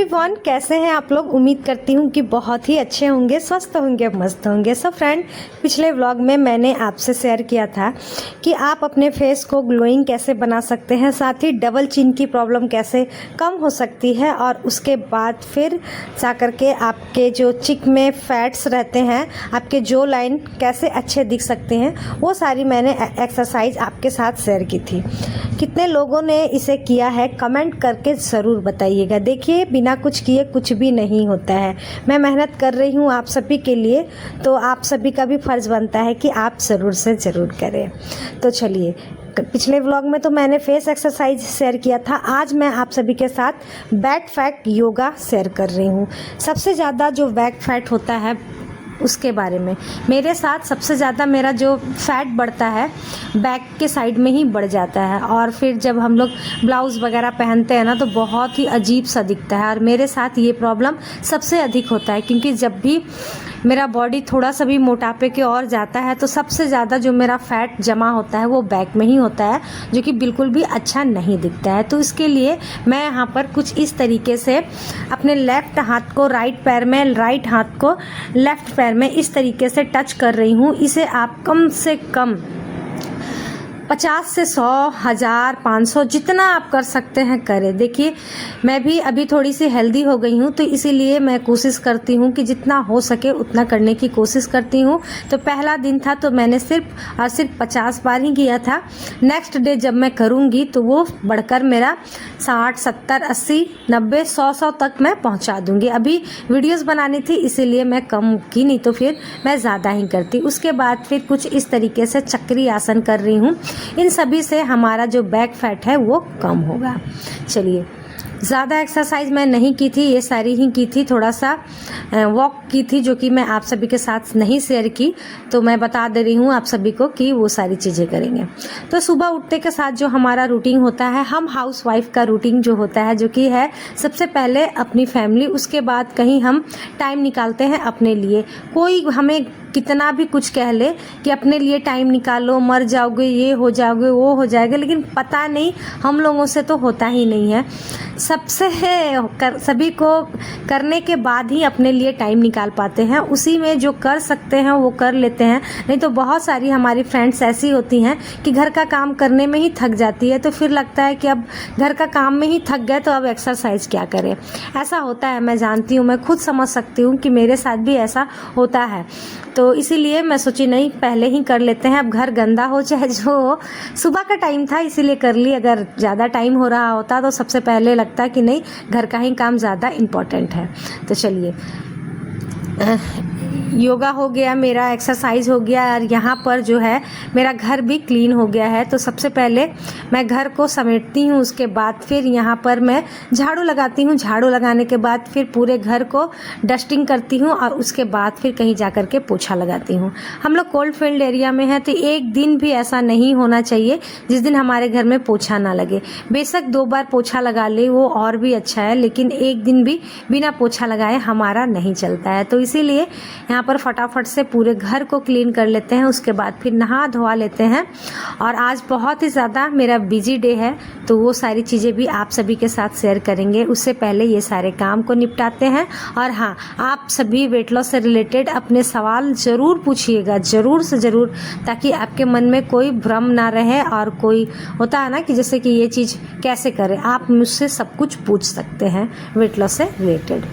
Everyone, कैसे हैं आप लोग। उम्मीद करती हूँ कि बहुत ही अच्छे होंगे, स्वस्थ होंगे, मस्त होंगे। सो फ्रेंड, पिछले व्लॉग में मैंने आपसे शेयर किया था कि आप अपने फेस को ग्लोइंग कैसे बना सकते हैं, साथ ही डबल चिन की प्रॉब्लम कैसे कम हो सकती है और उसके बाद फिर जा कर के आपके जो चिक में फैट्स रहते हैं, आपके जो लाइन कैसे अच्छे दिख सकते हैं, वो सारी मैंने एक्सरसाइज आपके साथ शेयर की थी। कितने लोगों ने इसे किया है कमेंट करके ज़रूर बताइएगा। देखिए, बिना कुछ किए कुछ भी नहीं होता है। मैं मेहनत कर रही हूँ आप सभी के लिए, तो आप सभी का भी फ़र्ज़ बनता है कि आप ज़रूर से ज़रूर करें। तो चलिए, पिछले व्लॉग में तो मैंने फेस एक्सरसाइज शेयर किया था, आज मैं आप सभी के साथ बैक फैट योगा शेयर कर रही हूँ। सबसे ज़्यादा जो बैक फैट होता है उसके बारे में, मेरे साथ सबसे ज़्यादा मेरा जो फैट बढ़ता है बैक के साइड में ही बढ़ जाता है, और फिर जब हम लोग ब्लाउज़ वगैरह पहनते हैं ना तो बहुत ही अजीब सा दिखता है। और मेरे साथ ये प्रॉब्लम सबसे अधिक होता है, क्योंकि जब भी मेरा बॉडी थोड़ा सा भी मोटापे की ओर जाता है तो सबसे ज़्यादा जो मेरा फैट जमा होता है वो बैक में ही होता है, जो कि बिल्कुल भी अच्छा नहीं दिखता है। तो इसके लिए मैं यहाँ पर कुछ इस तरीके से अपने लेफ़्ट हाथ को राइट पैर में, राइट हाथ को लेफ़्ट पैर में इस तरीके से टच कर रही हूँ। इसे आप कम से कम 50 से 100, 1000, 500 जितना आप कर सकते हैं करें। देखिए, मैं भी अभी थोड़ी सी हेल्दी हो गई हूँ, तो इसीलिए मैं कोशिश करती हूँ कि जितना हो सके उतना करने की कोशिश करती हूँ। तो पहला दिन था तो मैंने सिर्फ और सिर्फ 50 बार ही किया था। नेक्स्ट डे जब मैं करूँगी तो वो बढ़कर मेरा 60, 70, 80, 90, 100 तक मैं पहुँचा दूँगी। अभी वीडियोज़ बनानी थी इसीलिए मैं कम की, नहीं तो फिर मैं ज़्यादा ही करती। उसके बाद फिर कुछ इस तरीके से चक्री आसन कर रही हूँ। इन सभी से हमारा जो बैक फैट है वो कम होगा। चलिए, ज़्यादा एक्सरसाइज मैं नहीं की थी, ये सारी ही की थी। थोड़ा सा वॉक की थी जो कि मैं आप सभी के साथ नहीं शेयर की, तो मैं बता दे रही हूँ आप सभी को कि वो सारी चीज़ें करेंगे। तो सुबह उठते के साथ जो हमारा रूटीन होता है, हम हाउस वाइफ का रूटीन जो होता है, जो कि है सबसे पहले अपनी फैमिली, उसके बाद कहीं हम टाइम निकालते हैं अपने लिए। कोई हमें कितना भी कुछ कह ले कि अपने लिए टाइम निकालो, मर जाओगे, ये हो जाओगे, वो हो जाएगा, लेकिन पता नहीं हम लोगों से तो होता ही नहीं है। सभी को करने के बाद ही अपने लिए टाइम निकाल पाते हैं। उसी में जो कर सकते हैं वो कर लेते हैं, नहीं तो बहुत सारी हमारी फ्रेंड्स ऐसी होती हैं कि घर का काम करने में ही थक जाती है, तो फिर लगता है कि अब घर का काम में ही थक गए तो अब एक्सरसाइज क्या करें। ऐसा होता है, मैं जानती हूँ, मैं खुद समझ सकती हूँ कि मेरे साथ भी ऐसा होता है। तो इसीलिए मैं सोची नहीं, पहले ही कर लेते हैं, अब घर गंदा हो चाहे जो हो। सुबह का टाइम था इसीलिए कर ली, अगर ज़्यादा टाइम हो रहा होता तो सबसे पहले लगता कि नहीं, घर का ही काम ज़्यादा इम्पोर्टेंट है। तो चलिए, योगा हो गया, मेरा एक्सरसाइज हो गया, और यहाँ पर जो है मेरा घर भी क्लीन हो गया है। तो सबसे पहले मैं घर को समेटती हूँ, उसके बाद फिर यहाँ पर मैं झाड़ू लगाती हूँ। झाड़ू लगाने के बाद फिर पूरे घर को डस्टिंग करती हूँ, और उसके बाद फिर कहीं जा कर के पोछा लगाती हूँ। हम लोग कोल्ड फील्ड एरिया में हैं, तो एक दिन भी ऐसा नहीं होना चाहिए जिस दिन हमारे घर में पोछा ना लगे। बेशक 2 बार पोछा लगा ले वो और भी अच्छा है, लेकिन एक दिन भी बिना पोछा लगाए हमारा नहीं चलता है। तो इसीलिए यहाँ पर फटाफट से पूरे घर को क्लीन कर लेते हैं, उसके बाद फिर नहा धोवा लेते हैं। और आज बहुत ही ज़्यादा मेरा बिजी डे है, तो वो सारी चीज़ें भी आप सभी के साथ शेयर करेंगे। उससे पहले ये सारे काम को निपटाते हैं। और हाँ, आप सभी वेट लॉस से रिलेटेड अपने सवाल ज़रूर पूछिएगा, ज़रूर से ज़रूर, ताकि आपके मन में कोई भ्रम ना रहे। और कोई होता है ना कि जैसे कि ये चीज़ कैसे करें, आप मुझसे सब कुछ पूछ सकते हैं वेट लॉस से related.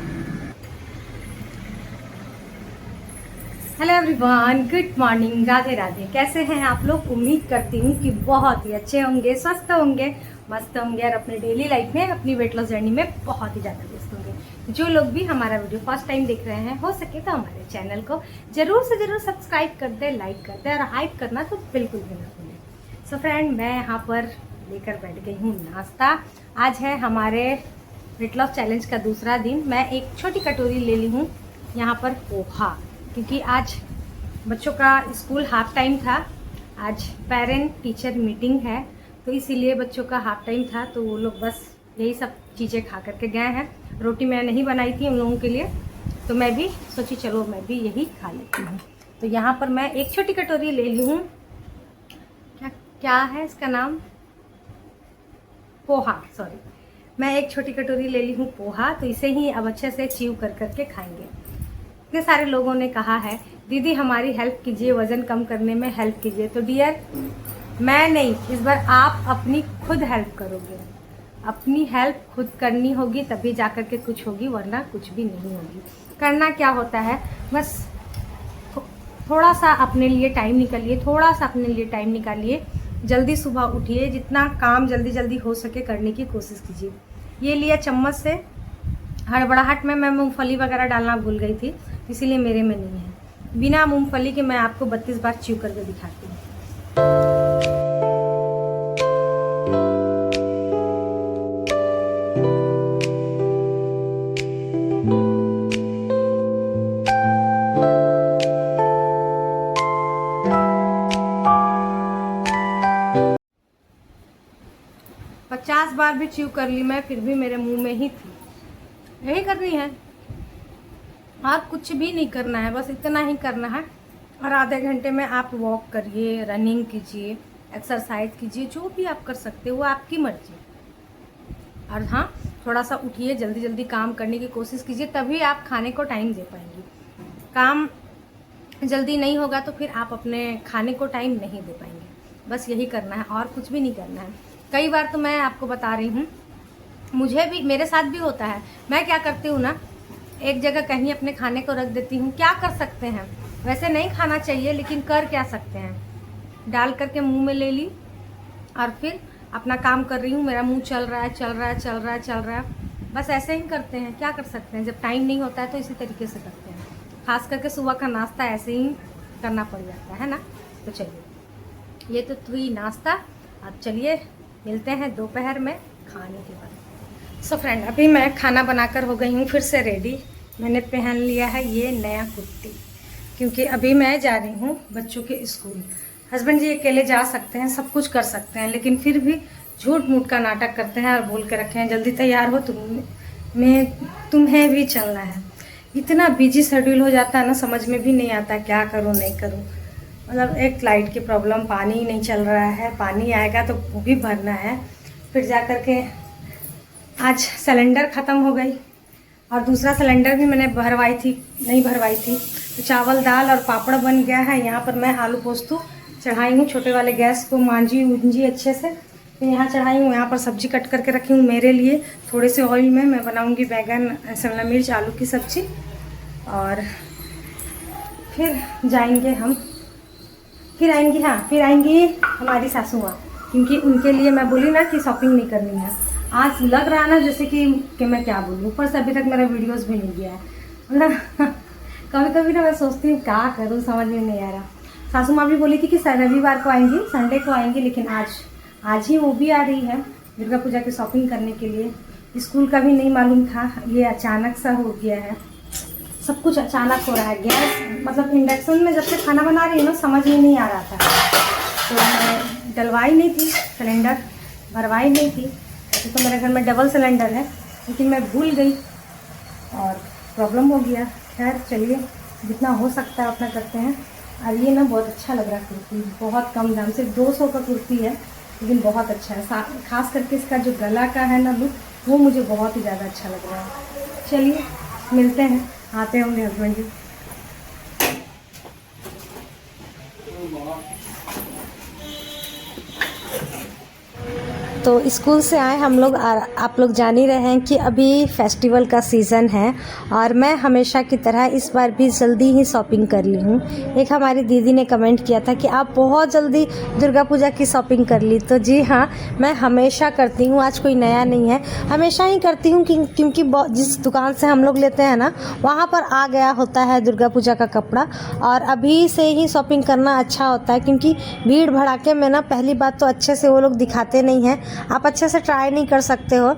Hello everyone, good morning, Radhe Radhe. कैसे हैं आप लोग। उम्मीद करती हूँ कि बहुत ही अच्छे होंगे, स्वस्थ होंगे, मस्त होंगे, और अपने डेली लाइफ में, अपनी वेट लॉस जर्नी में बहुत ही ज़्यादा व्यस्त होंगे। जो लोग भी हमारा वीडियो फर्स्ट टाइम देख रहे हैं, हो सके तो हमारे चैनल को जरूर से जरूर सब्सक्राइब कर दे, लाइक कर दे, और हाइप करना तो बिल्कुल भी ना भूलें। सो फ्रेंड, मैं यहाँ पर लेकर बैठ गई हूँ नाश्ता। आज है हमारे वेट लॉस चैलेंज का दूसरा दिन। मैं एक छोटी कटोरी ले ली हूँ यहाँ पर पोहा, क्योंकि आज बच्चों का स्कूल हाफ टाइम था। आज पेरेंट टीचर मीटिंग है, तो इसीलिए बच्चों का हाफ टाइम था, तो वो लोग बस यही सब चीज़ें खा करके गए हैं। रोटी मैं नहीं बनाई थी उन लोगों के लिए, तो मैं भी सोची चलो मैं भी यही खा लेती हूँ। तो यहाँ पर मैं एक छोटी कटोरी ले ली हूँ। क्या है इसका नाम, पोहा, सॉरी, मैं एक छोटी कटोरी ले ली हूँ पोहा, तो इसे ही अब अच्छे से च्यू कर करके खाएंगे। इतने सारे लोगों ने कहा है दीदी हमारी हेल्प कीजिए, वज़न कम करने में हेल्प कीजिए। तो डियर, मैं नहीं, इस बार आप अपनी खुद हेल्प करोगे। अपनी हेल्प खुद करनी होगी, तभी जाकर के कुछ होगी, वरना कुछ भी नहीं होगी। करना क्या होता है, बस थोड़ा सा अपने लिए टाइम निकालिए, थोड़ा सा अपने लिए टाइम निकालिए। जल्दी सुबह उठिए, जितना काम जल्दी जल्दी हो सके करने की कोशिश कीजिए। ये लिया चम्मच से, हड़बड़ाहट में मैं मूंगफली वगैरह डालना भूल गई थी, इसीलिए मेरे में नहीं है। बिना मूंगफली के मैं आपको 32 बार च्यू करके दिखाती हूँ। पचास बार भी च्यू कर ली मैं, फिर भी मेरे मुंह में ही थी। यही करनी है और कुछ भी नहीं करना है, बस इतना ही करना है। और आधे घंटे में आप वॉक करिए, रनिंग कीजिए, एक्सरसाइज कीजिए, जो भी आप कर सकते हो वो आपकी मर्जी। और हाँ, थोड़ा सा उठिए, जल्दी जल्दी काम करने की कोशिश कीजिए, तभी आप खाने को टाइम दे पाएंगी। काम जल्दी नहीं होगा तो फिर आप अपने खाने को टाइम नहीं दे पाएंगे। बस यही करना है और कुछ भी नहीं करना है। कई बार तो मैं आपको बता रही हूँ, मुझे भी, मेरे साथ भी होता है। मैं क्या करती हूँ ना, एक जगह कहीं अपने खाने को रख देती हूँ। क्या कर सकते हैं, वैसे नहीं खाना चाहिए, लेकिन कर क्या सकते हैं, डाल करके मुंह में ले ली और फिर अपना काम कर रही हूँ। मेरा मुंह चल रहा है, चल रहा है, चल रहा है, चल रहा है। बस ऐसे ही करते हैं, क्या कर सकते हैं। जब टाइम नहीं होता है तो इसी तरीके से करते हैं। खास करके सुबह का नाश्ता ऐसे ही करना पड़ जाता है ना। तो चलिए, ये तो थी नाश्ता। अब चलिए मिलते हैं दोपहर में खाने के बाद। सो फ्रेंड, अभी मैं खाना बनाकर हो गई हूँ फिर से रेडी। मैंने पहन लिया है ये नया कुर्ती, क्योंकि अभी मैं जा रही हूँ बच्चों के स्कूल। हस्बैंड जी अकेले जा सकते हैं, सब कुछ कर सकते हैं, लेकिन फिर भी झूठ मूठ का नाटक करते हैं और बोल के रखे हैं जल्दी तैयार हो, तुम्हें भी चलना है। इतना बिजी शेड्यूल हो जाता है ना, समझ में भी नहीं आता क्या करूँ नहीं करूँ। मतलब एक लाइट की प्रॉब्लम, पानी नहीं चल रहा है, पानी आएगा तो वो भी भरना है। फिर जा कर के आज सिलेंडर ख़त्म हो गई और दूसरा सिलेंडर भी मैंने नहीं भरवाई थी। तो चावल दाल और पापड़ बन गया है। यहाँ पर मैं आलू पोस्तू चढ़ाई हूँ, छोटे वाले गैस को मांजी उंजी अच्छे से। फिर यहाँ चढ़ाई हूँ, यहाँ पर सब्जी कट करके रखी हूँ मेरे लिए। थोड़े से ऑयल में मैं बनाऊँगी बैगन, शिमला मिर्च, आलू की सब्जी। और फिर जाएंगे हम, फिर आएंगी हमारी सासू माँ, क्योंकि उनके लिए मैं बोली ना कि शॉपिंग नहीं करनी है। आज लग रहा है ना जैसे कि मैं क्या बोलूँ, ऊपर से अभी तक मेरा वीडियोस भी नहीं गया है। मतलब कभी कभी ना मैं सोचती हूँ क्या करूँ, समझ में नहीं आ रहा। सासू माँ भी बोली थी कि रविवार को आएंगी, संडे को आएंगी, लेकिन आज ही वो भी आ रही है दुर्गा पूजा की शॉपिंग करने के लिए। स्कूल का भी नहीं मालूम था, ये अचानक सा हो गया है, सब कुछ अचानक हो रहा है। गैस मतलब इंडक्शन में जब से खाना बना रही हूँ ना, समझ में नहीं आ रहा था। तो मैं डलवाई नहीं थी, सिलेंडर भरवाई नहीं थी। ऐसे तो मेरे घर में डबल सिलेंडर है, लेकिन मैं भूल गई और प्रॉब्लम हो गया। खैर चलिए, जितना हो सकता है उतना करते हैं। और ये ना बहुत अच्छा लग रहा है कुर्ती, बहुत कम दाम, सिर्फ 200 का कुर्ती है, लेकिन बहुत अच्छा है। खास करके इसका जो गला का है ना लुक, वो मुझे बहुत ही ज़्यादा अच्छा लग रहा है। चलिए मिलते हैं, आते होंगे हस्बैंड जी। तो स्कूल से आए हम लोग, आप लोग जान ही रहे हैं कि अभी फेस्टिवल का सीज़न है और मैं हमेशा की तरह इस बार भी जल्दी ही शॉपिंग कर ली हूँ। एक हमारी दीदी ने कमेंट किया था कि आप बहुत जल्दी दुर्गा पूजा की शॉपिंग कर ली। तो जी हाँ, मैं हमेशा करती हूँ, आज कोई नया नहीं है, हमेशा ही करती हूँ, क्योंकि जिस दुकान से हम लोग लेते हैं ना, वहाँ पर आ गया होता है दुर्गा पूजा का कपड़ा। और अभी से ही शॉपिंग करना अच्छा होता है, क्योंकि भीड़ भड़ाके में ना, पहली बात तो अच्छे से वो लोग दिखाते नहीं हैं, आप अच्छे से ट्राई नहीं कर सकते हो,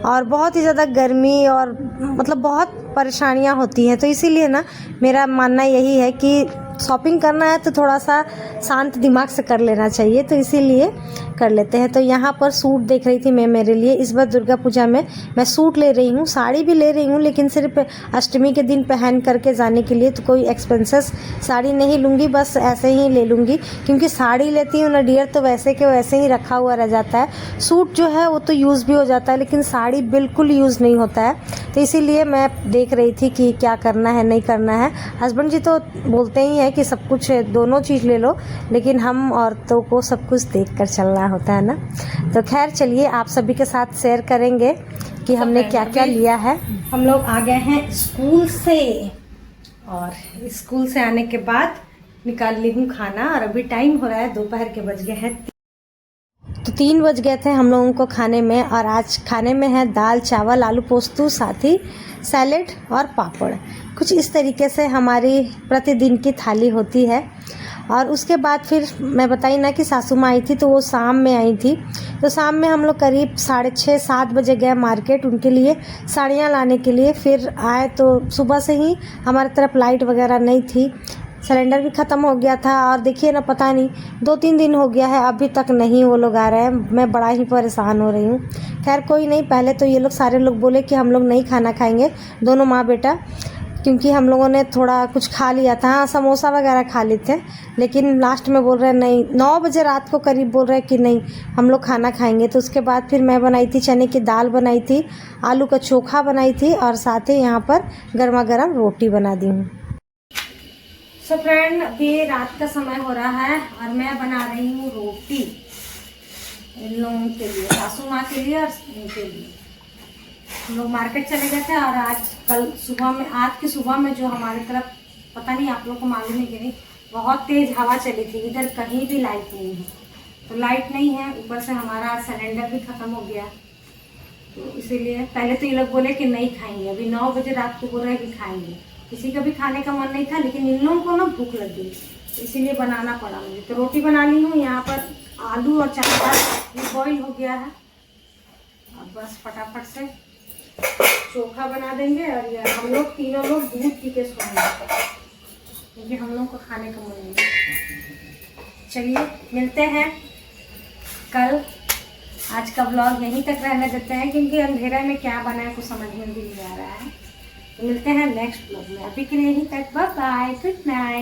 और बहुत ही ज़्यादा गर्मी और मतलब बहुत परेशानियां होती हैं। तो इसीलिए ना मेरा मानना यही है कि शॉपिंग करना है तो थोड़ा सा शांत दिमाग से कर लेना चाहिए, तो इसीलिए कर लेते हैं। तो यहाँ पर सूट देख रही थी मैं मेरे लिए। इस बार दुर्गा पूजा में मैं सूट ले रही हूँ, साड़ी भी ले रही हूँ, लेकिन सिर्फ अष्टमी के दिन पहन करके जाने के लिए। तो कोई एक्सपेंसेस साड़ी नहीं लूँगी, बस ऐसे ही ले लूँगी, क्योंकि साड़ी लेती हूँ ना डियर तो वैसे के वैसे ही रखा हुआ रह जाता है। सूट जो है वो तो यूज़ भी हो जाता है, लेकिन साड़ी बिल्कुल यूज़ नहीं होता है। तो इसीलिए मैं देख रही थी कि क्या करना है नहीं करना है। हस्बैंड जी तो बोलते ही हैं कि सब कुछ दोनों चीज़ ले लो, लेकिन हम औरतों को सब कुछ देख कर चलना होता है ना। तो खैर चलिए आप सभी के साथ शेयर करेंगे कि हमने क्या क्या लिया है। हम लोग आ गए हैं स्कूल से, और स्कूल से आने के बाद निकाल ली हूँ खाना, और अभी टाइम हो रहा है दोपहर के बज गए हैं। तो 3 बज गए थे हम लोगों को खाने में, और आज खाने में है दाल चावल आलू पोस्तू, साथ ही सैलेड और पापड़। कुछ इस तरीके से हमारी प्रतिदिन की थाली होती है। और उसके बाद फिर मैं बताई ना कि सासू माँ आई थी, तो वो शाम में आई थी। तो शाम में हम लोग करीब 6:30-7 बजे गए मार्केट उनके लिए साड़ियाँ लाने के लिए। फिर आए तो सुबह से ही हमारी तरफ लाइट वगैरह नहीं थी, सिलेंडर भी ख़त्म हो गया था। और देखिए ना, पता नहीं 2-3 दिन हो गया है अभी तक नहीं वो लोग आ रहे हैं। मैं बड़ा ही परेशान हो रही हूँ। खैर कोई नहीं, पहले तो ये लोग सारे लोग बोले कि हम लोग नहीं खाना खाएंगे, दोनों माँ बेटा, क्योंकि हम लोगों ने थोड़ा कुछ खा लिया था। हाँ, समोसा वगैरह खा लिए थे, लेकिन लास्ट में बोल रहे हैं नहीं, 9 बजे रात को करीब बोल रहे हैं कि नहीं हम लोग खाना खाएंगे। तो उसके बाद फिर मैं बनाई थी चने की दाल बनाई थी, आलू का चोखा बनाई थी, और साथ ही यहाँ पर गर्मा गर्म रोटी बना दी हूँ। सो फ्रेंड, अभी रात का समय हो रहा है और मैं बना रही हूँ रोटी इन लोगों के लिए, सासू माँ के लिए और इनके लिए। हम लोग मार्केट चले गए थे, और आज की सुबह में जो हमारी तरफ, पता नहीं आप लोग को मालूम है कि नहीं, बहुत तेज़ हवा चली थी। इधर कहीं भी लाइट नहीं है, तो लाइट नहीं है, ऊपर से हमारा सिलेंडर भी ख़त्म हो गया। तो इसीलिए पहले तो ये लोग बोले कि नहीं खाएंगे, अभी 9 बजे रात को बोल रहे हैं कि खाएंगे। किसी का भी खाने का मन नहीं था, लेकिन इन लोगों को ना भूख लगी, इसीलिए बनाना पड़ा मुझे। तो रोटी बना ली हूँ। यहाँ पर आलू और चना बॉईल हो गया है, और बस फटाफट से चोखा बना देंगे। और ये हम लोग तीनों लोग दूध पी के सोएंगे, क्योंकि हम लोग को खाने का मन नहीं। चलिए मिलते हैं कल। आज का व्लॉग यहीं तक रहने देते हैं, क्योंकि अंधेरा में क्या बनाए कुछ समझ में भी नहीं आ रहा है। तो मिलते हैं नेक्स्ट व्लॉग में, अभी के लिए यहीं तक, बाय बाय, गुड नाइट।